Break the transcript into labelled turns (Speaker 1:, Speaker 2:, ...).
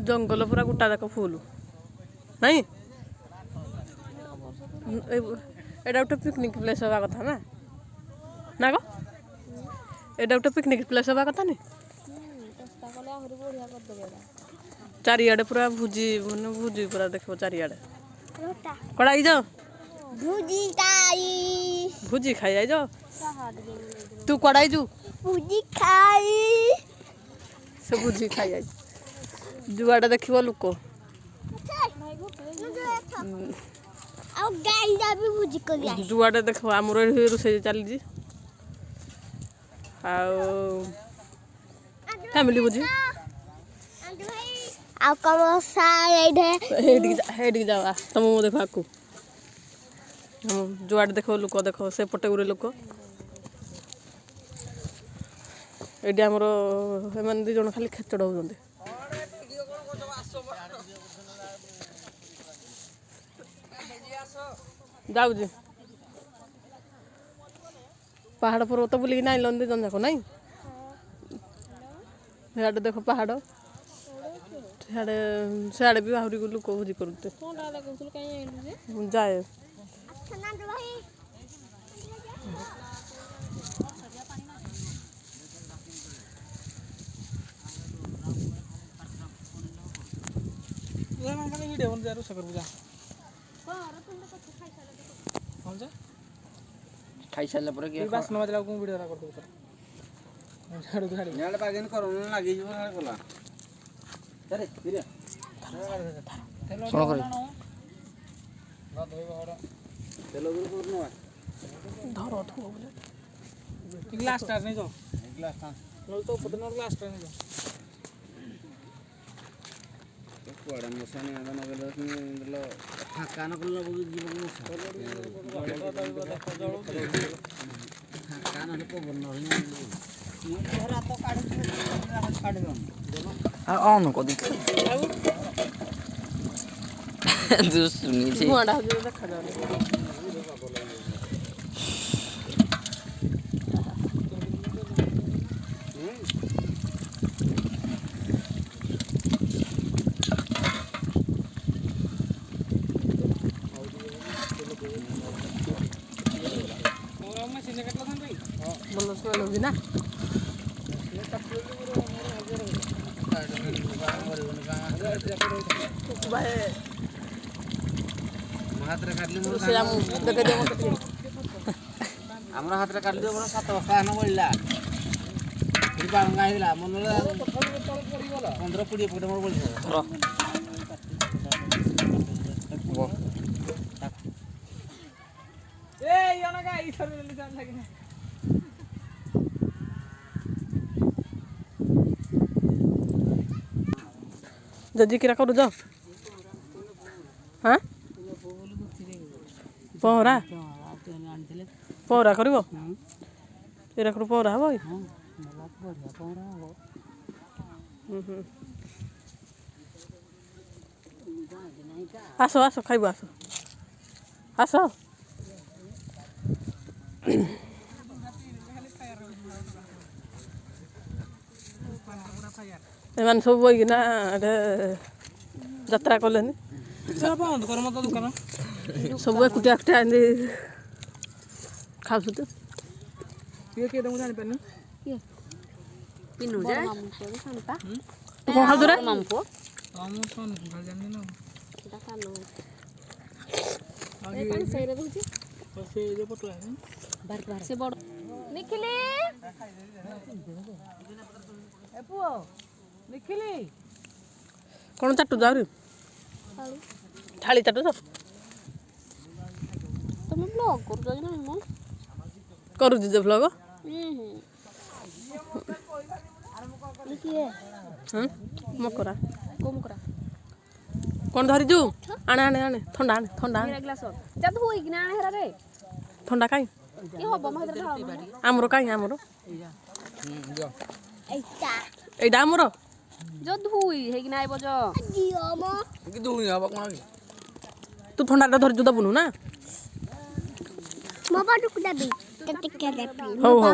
Speaker 1: जंगल पूरा गोटा जाक फुल नहीं एटा गोटे पिकनिक प्लेस हवा कथा ना ना को एटा गोटे पिकनिक प्लेस हवा कथा नहीं चारिआडे पूरा भुजी माने भुजी पूरा देखो चारिआडे कड़ा आई जाओ भुजी खाई आई जाओ तू कड़ा आई जू
Speaker 2: भुजी खाई
Speaker 1: से भुजी खाई आई जुआडे देखिबो लोक जुआडे देख आमर रोषे चली फैमिली भोजी जाओ तुम देख आकू जुआडे देख लोक देख से पटे गुरे लोक ये आमर एम दी जन खाली खेचड़ होती जाऊँ पहाड़ पर्वत बुलिक ना दी जन जाक नाई सियाड़े देख पहाड़ सियाड़े भी आहरी लोक भोजी करते जाए
Speaker 3: खाई सारे पर कि
Speaker 4: बास न बजला को वीडियो कर दो सर झाड़ू झाड़ी
Speaker 3: नेल पागन करोना लागी जो गला अरे धीरे सुनो करे
Speaker 4: ना धोई बड़ा
Speaker 3: तेलो गुरु करनो
Speaker 1: धरो धो बोले
Speaker 4: ग्लास टार नहीं जो
Speaker 3: ग्लास था
Speaker 4: नल तो पतन ग्लास टार नहीं जो
Speaker 3: कोड़ा मसाने आदा न गेलो लो फाका न करलो जीवन मसा कान को बननो मोहरा तो काढ दो ऑन को दिख जो सुनी थी
Speaker 1: हुआडा जो देखा जा बोलो सुनो जी ना
Speaker 3: हाथ रे काटली मोर
Speaker 1: से हम देख दे मत
Speaker 3: हमरा हाथ रे काटली मोर 7 बस्ता न बोलला फिर बांगा आइला मनले 15 20 फुट मोर बोल
Speaker 4: ए याना का इधर ले जान लगे
Speaker 1: जजी किरा करू जाओ हाँ पहरा पहरा कर पहरा हम आस आस खाइब आस आस एमान सब बोइना यात्रा कले
Speaker 4: बंद कर मत दुकान
Speaker 1: सब एकुटिया एकटा खाऊ तो
Speaker 4: ये के दम जानि पानी
Speaker 2: पिनु जा
Speaker 1: तू कौन खाऊ रे
Speaker 2: मामपो
Speaker 4: हम सोन खाल जानि ना
Speaker 2: एटा खानो
Speaker 4: आगे
Speaker 2: पानी सही रे बुझी
Speaker 4: से जे पटो है
Speaker 2: बार बार से बड़ निखिली
Speaker 4: ए पुओ निखिली
Speaker 1: कौन चाटू जाऊ रे थाली चाटू तो
Speaker 2: तुम ब्लॉग कर दो ना मो
Speaker 1: करू जे ब्लॉग
Speaker 2: देखिए
Speaker 1: मकरा
Speaker 2: कम करा
Speaker 1: कौन धरी जू आने आने आने ठंडा आने ठंडा
Speaker 2: मेरा ग्लास जब होई कि ना हेरा रे
Speaker 1: ठंडा काई
Speaker 2: ये हबो मात्र ढाल
Speaker 1: आमरो काई आमरो
Speaker 3: जो
Speaker 2: एटा
Speaker 1: एडा आमरो
Speaker 2: जो धुई हे कि ना आइबो जो दियो मो
Speaker 3: कि दुई हबा कोन
Speaker 1: तू ठंडा धरी जू दबुनु ना
Speaker 2: मो बाटू कुदा बी टिक के रे
Speaker 1: हो हो